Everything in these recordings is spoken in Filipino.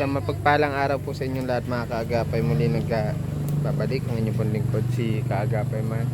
Mapagpalang araw po sa inyong lahat mga kaagapay. Muli nagbabalik ang inyong pong lingkod si Kaagapay Man.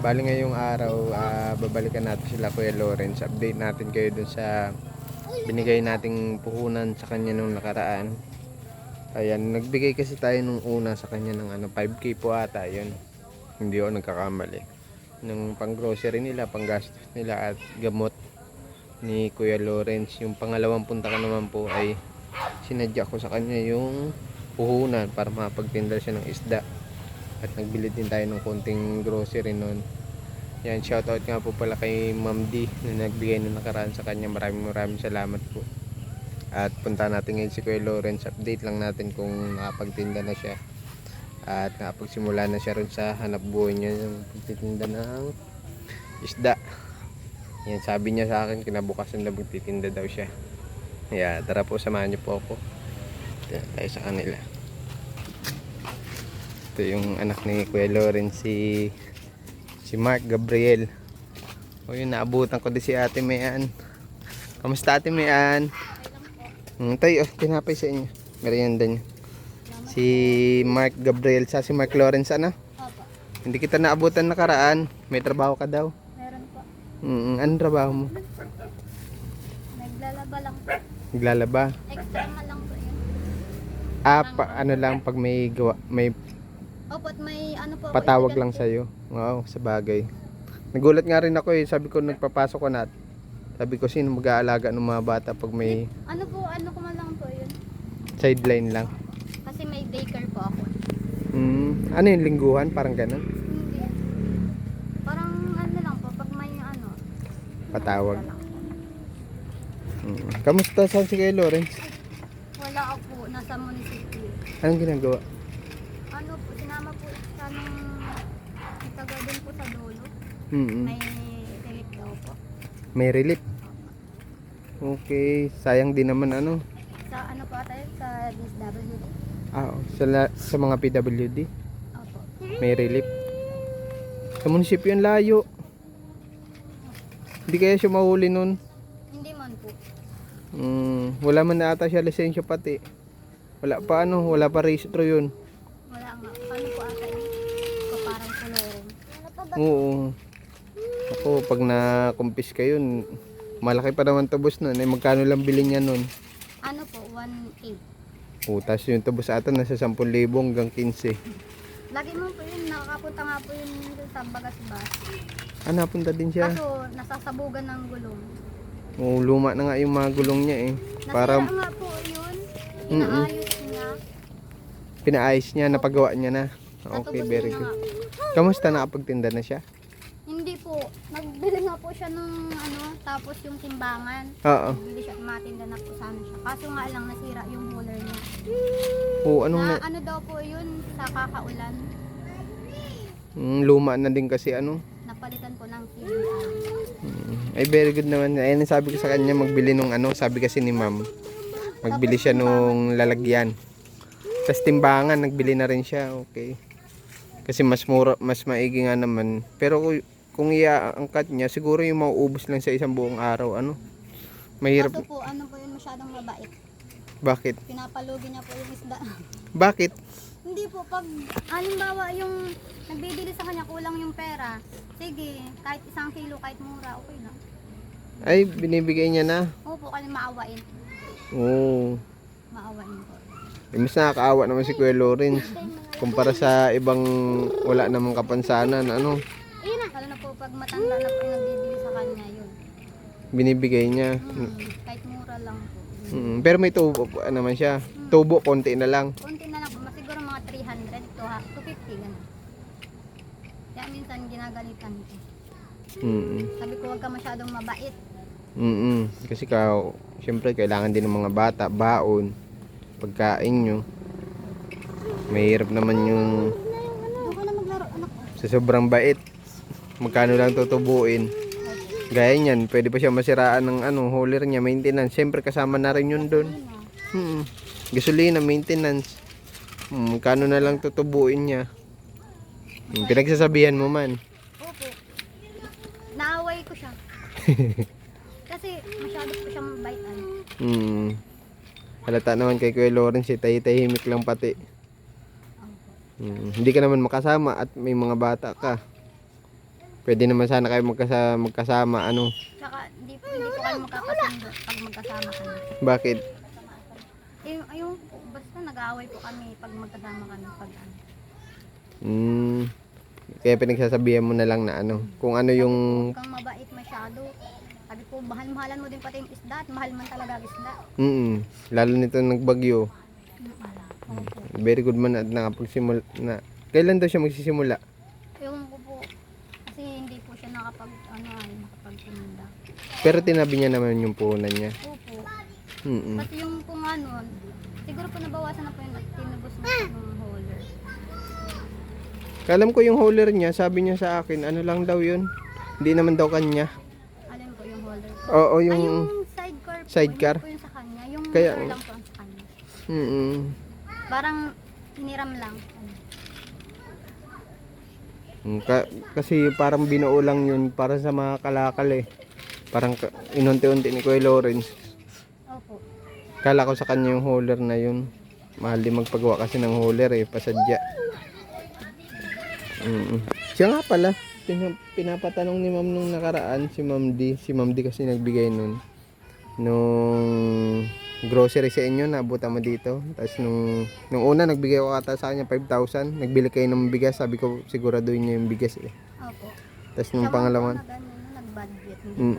Bali ngayong araw, babalikan natin sila Kuya Lawrence. Update natin kayo dun sa binigay nating puhunan sa kanya nung nakaraan. Ayan, nagbigay kasi tayo nung una sa kanya ng 5K po ata yun. Hindi ako nagkakamali. Ng pang grocery nila, pang gastos nila at gamot ni Kuya Lawrence. Yung pangalawang punta ka naman po ay sinadya ko sa kanya yung puhunan para makapagtinda siya ng isda. At nagbili din tayo ng konting grocery nun. Yan, shoutout nga po pala kay Ma'am D na nagbigay ng nakaraan sa kanya. Maraming salamat po. At punta natin ngayon si Kuya Lawrence. Update lang natin kung nakapagtinda na siya at nakapagsimula na siya rin sa hanap buhay niya yung pagtitinda ng isda. Yan, sabi niya sa akin kinabukasan na magtitinda daw siya. Yeah, tara po, samahan niyo po ako. Yan, tayo sa kanila. Ito yung anak ni Kuya Lawrence, si Mark Gabriel. O yun, naabutan ko din si Ate Mayan. Kamusta Ate Mayan? Tayo, tinapay sa inyo. Merienda niyo. Si Mark Gabriel sa si Mark Lawrence ano? Opo. Hindi kita naabutan nakaraan. May trabaho ka daw. Meron po. Anong trabaho mo? Naglalaba lang po. Naglalaba? Extra man lang po yun. Ano lang pag may gawa, may Opo, at may ano po. patawag lang sa'yo. Wow, sa bagay. Nagulat nga rin ako sabi ko nagpapasok ko na. Sabi ko sino mag-aalaga ng mga bata pag may Ano ko man lang po yun. sideline lang. Kasi may daycare po ako. Ano yung lingguhan? Parang ganun? Hindi. Parang ano lang po, pag may ano. Patawag. Lang po. Kamusta saan si Kuya Lawrence? Wala ako, nasa munisipyo. Anong ginagawa? Ano po, sinama po sa nung taga din po sa dulo. May relief daw po. May relief. Okay, sayang din naman ano. Sa ano po tayo, sa DSWD. Sa mga PWD. Opo. May relief. Sa munisipyo yung layo. Hindi kaya siya mahuli nun. Hindi man po. Wala man na ata siya lisensya pati. Wala pa registro yun. Wala nga. Ano po ata yun? Parang kulorin. Oo. Ako, pag na-confis kayo, malaki pa naman tubos nun. Magkano lang bilhin niya nun? Ano po, 1.8. Tapos yung tubos ata nasa 10,000 hanggang 15. Lagi mo po yun, nakakapunta nga po yun sa Bagasbas. Napunta din siya. Kaso, nasasabugan ng gulong. Luma na nga yung mga gulong niya Nasira nga po yun. Inaayos niya. Pinaayos niya, napagawa niya na. Okay, Natubos very niya good. nga. Kamusta, nakapagtinda na siya? Hindi po. Nagbili nga po siya nung tapos yung timbangan. Oo. Nagbili siya, matinda na po sana siya. Kaso nga lang, nasira yung holder niya. Ano daw po yun, sa kakaulan. Luma na din kasi Napalitan po ng CBR. Ay, very good naman. Ayun, sabi ko sa kanya magbili nung sabi kasi ni ma'am. Magbili siya nung lalagyan. Tapos timbangan, nagbili na rin siya. Okay. Kasi mas mura, mas maigi nga naman. Pero kung iaangkat niya, siguro yung mauubos lang sa isang buong araw. Mahirap. Kaso po, ano po yun, masyadong mabait. Bakit? Pinapalugi niya po yung isda. Bakit? Hindi po, pag halimbawa yung nagbibili sa kanya kulang yung pera, sige, kahit 1 kilo, kahit mura, okay na. Ay, binibigay niya na. Opo, kasi maawain. Oo. Maawain po. Mas nakakaawa naman si Kuya Lawrence. Kumpara sa ibang wala namang kapansanan. Lalo na po, pag matanda na po yung nagbibili sa kanya, yun. Binibigay niya. Kahit mura lang po. Pero may tubo naman siya. Tubo, konti na lang. Konti na lang po, siguro mga 300 to 250, gano'n. Kaya minsan ginagalitan ko. Sabi ko, huwag ka masyadong mabait. Kasi syempre kailangan din ng mga bata, baon, pagkain nyo. Mahirap naman yung Doon ka na maglaro, anak ko. sa sobrang bait. Magkano lang tutubuin. Gaya niyan, pwede pa siya masiraan ng hauler niya, maintenance. Siyempre kasama na rin yun doon. Gasolina, maintenance. Magkano na lang tutubuin niya. Pinagsasabihan mo man. Opo. Naaway ko siya. Kasi masyado po siya mabait. Halata naman kay Kuya Lawrence, tahimik lang pati. Hindi ka naman makasama at may mga bata ka. Pwede naman sana kayo magkasama ano. Tsaka hindi po kami magkakasundo pag magkasama kami. Bakit? Yung basta nag-aaway po kami pag magkasama kami pag ano. Kaya pinagsasabihan mo na lang na ano, kung ano yung Huwag kang mabait masyado. Sabi ko, mahal-mahalan mo din pati yung isda at mahal man talaga ang isda. lalo nito nagbagyo. Opo. Very good man at nakapagsimula na. Kailan daw siya magsisimula? Ewan ko po. Kasi hindi po siya nakapagtinda. Pero tinabi niya naman yung puhunan niya. Opo. Mm. Pati yung kung ano, siguro po nabawasan na po yung tinubos na po yung hauler. Alam ko yung hauler niya, sabi niya sa akin, ano lang daw yun. Hindi naman daw kanya. Alam ko yung hauler po. Oo, Ay, yung yung sidecar po. sidecar? Hindi po yung sa kanya. Yung Kaya- motor lang po ang sa kanya. Parang hiniram lang. Kasi parang binuo lang yun para sa mga kalakal eh. Parang inunti-unti ni Kuya Lawrence. Opo. Kala ko sa kanya yung hauler na yun. Mahal din magpagawa kasi ng hauler eh, pasadya. Siya nga pala, pinapatanong ni ma'am nung nakaraan, si Ma'am D. Si Ma'am D kasi nagbigay nun. Nung grocery sa inyo, nabuta mo dito. Tapos nung una, nagbigay ko ata sa kanya 5,000. Nagbili kayo ng bigas, sabi ko siguraduhin niyo yung bigas eh. Opo. Tapos nung pangalawa, Nag-budget.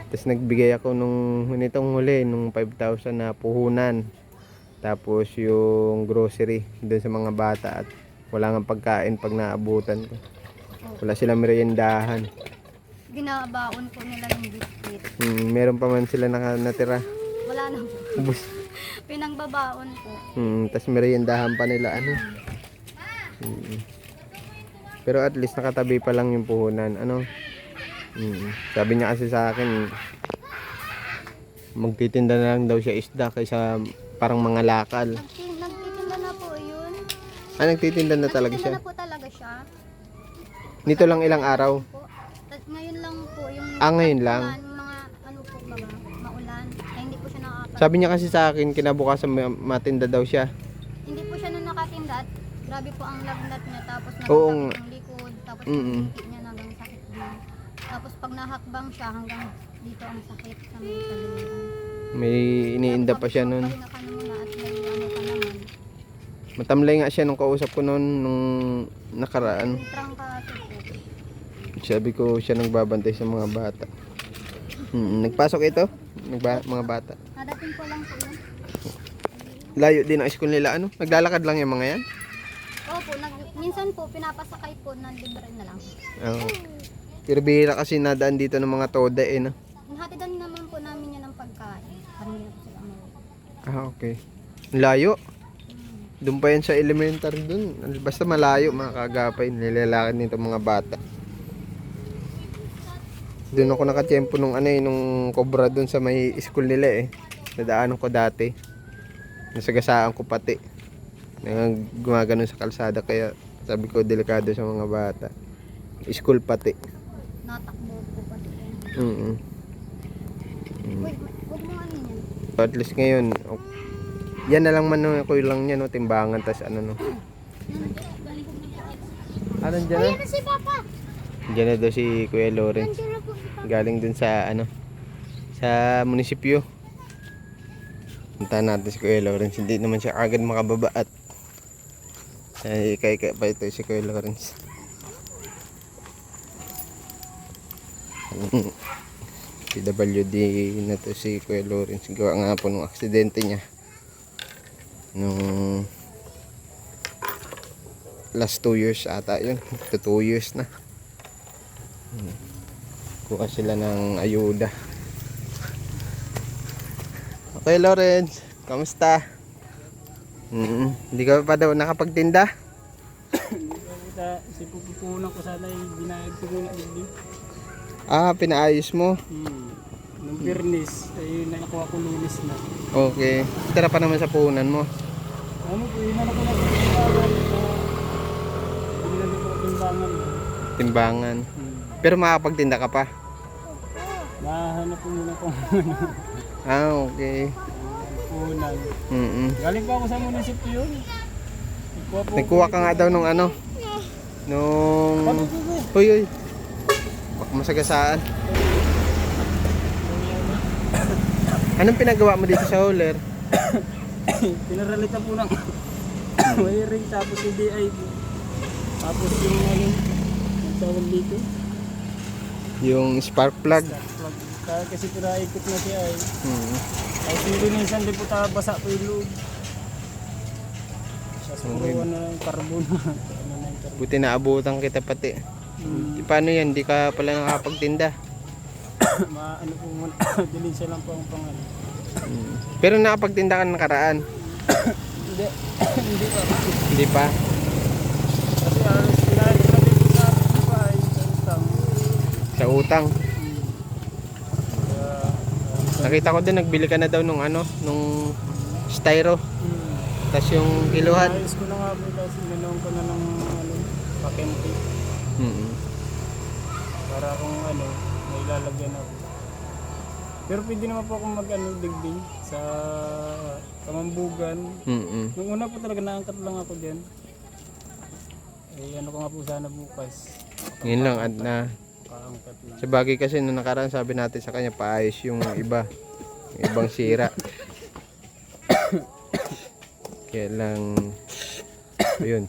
tapos nagbigay ako nung nitong huli, nung 5,000 na puhunan. Tapos yung grocery doon sa mga bata at wala nga pagkain pag naabutan ko. Wala silang meriendahan. Ginabaon po nila ng biscuit. Meron pa man sila natira. Wala na po. Ubus. Pinangbabaon po. Tapos meriendahan pa nila ano. Pero at least nakatabi pa lang yung puhunan. Ano? Sabi niya kasi sa akin, magtitinda na lang daw siya isda kaysa parang mga lakal. Nagtitinda na po yun. Nagtitinda na talaga siya. Nagtitinda na po talaga siya. Nito lang ilang araw. Po. Ngayon lang po yung Ngayon lang. mga ano po baga, maulan. Kaya hindi po siya nakakapag. Sabi niya kasi sa akin, kinabukasan matinda daw siya. Hindi po siya na nakatinda at grabe po ang lagnat niya tapos Oo nagkakit nga. yung likod tapos yung hindi niya hanggang sakit din. Tapos pag nahakbang siya hanggang dito ang sakit sa may kaluran. May iniinda pa siya nun. Pahinga ka na muna at may ano ka naman. Matamlay nga siya nung kausap ko noon nung nakaraan. May trangkaso po. Sabi ko siya nagbabantay sa mga bata. Nagpasok ito? Mga bata. Nadating ko lang po yun. Layo din ang school nila ano? Naglalakad lang yung mga yan? Opo, minsan po pinapasakay po na libre na lang. Oo. Pero bihira kasi nadaan dito ng mga toda eh no? Hatidan naman po namin yan ng pagkain. Parang hindi na po sila umuwi. Okay. Layo. Doon pa yan sa elementary doon. Basta malayo mga kagapay. Nilalakad nito mga bata. Doon ako nakatiempo nung nung Cobra doon sa may school nila eh. Nadaanan ko dati. Nasagasaan ko pati. Gumaganon sa kalsada kaya sabi ko delikado sa mga bata. School pati. Natakbo po pati yan. Uy, huwag mo ano yan. At least ngayon, yan na lang man no, ako lang niya no, timbangan tas ano no. Nandiyan na? Ayan na si Papa! Diyan na daw si Kuya Lawrence. Nandiyan na po si Papa. Galing dun sa sa munisipyo. Puntahan natin si Kuya Lawrence. Hindi naman siya agad makababa at kaya pa ito si Kuya Lawrence. PWD na to si Kuya Lawrence. Gawa nga po nung aksidente niya nung last 2 years ata yun. 2 years na. Kuha sila ng ayuda. Okay Lawrence, kamusta? Hindi ka pa daw nakapagtinda? Si pupupunan ko sana yung binayad ko muna din. Pinaayos mo? Nung Bernis, ay nakuha ko Lunes na. Okay. Tira pa naman sa puhunan mo. Ano po, inano ko na po yung timbangan. Binilalo ko timbangan. Timbangan. Pero makapagtinda ka pa? Nahanap ko muna kung Okay. puhunan. Galing pa ako sa munisipyo yun. Nagkuha ka nga daw nung ano? Nung... Uy, uy. Baka masagasaan. Anong pinagawa mo dito sa hauler? Pinaralitan po ng wiring tapos yung DIB. Tapos yung ano, ang tawag dito. Yung spark plug. Plug. Kasi pinaikot na siya eh. Mm. Tapos nilinisan din po basa po yung loob. Tapos puruan na ng carbon. Ano na yung carbon. Buti naabutan kita pati. Paano yan? Di ka pala nakapagtinda. Ano po muna, dilinsya lang po ang pangalan. Pero nakapagtinda ka ng nakaraan. Hindi, hindi pa. Hindi pa. Kasi alas pinahit na din po sa ating bahay. Sa utang. Kaya, Nakita ko din nagbili ka na daw nung ano, nung styro. Tapos yung kiluhan. ayos ko na nga po kasi ganoon ko na ng ano, pakente. Para kung ano, may lalagyan ako. Pero pwede naman po akong mag-ano, digding sa Kamambugan. Nung una po talaga naangkat lang ako dyan. Eh ano ko nga po sana bukas. Yun lang at na Kaangkat lang. sa bagay kasi nung nakaraan sabi natin sa kanya paayos yung iba. Yung ibang sira. Kaya lang ayun.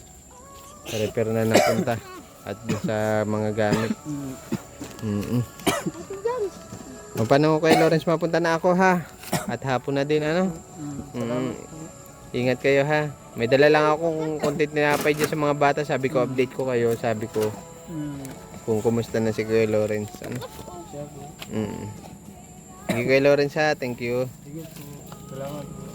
Repair na napunta at dun sa mga gamit. O, paano kay Lawrence mapunta na ako ha? At hapon na din ano? Ingat kayo ha. May dala lang akong content tinapay dyan sa mga bata. Sabi ko update ko kayo. Sabi ko kung kumusta na si Kuya Lawrence. Ano? Siya po. Sige Kuya Lawrence ha. Thank you. Sige po. Salamat po.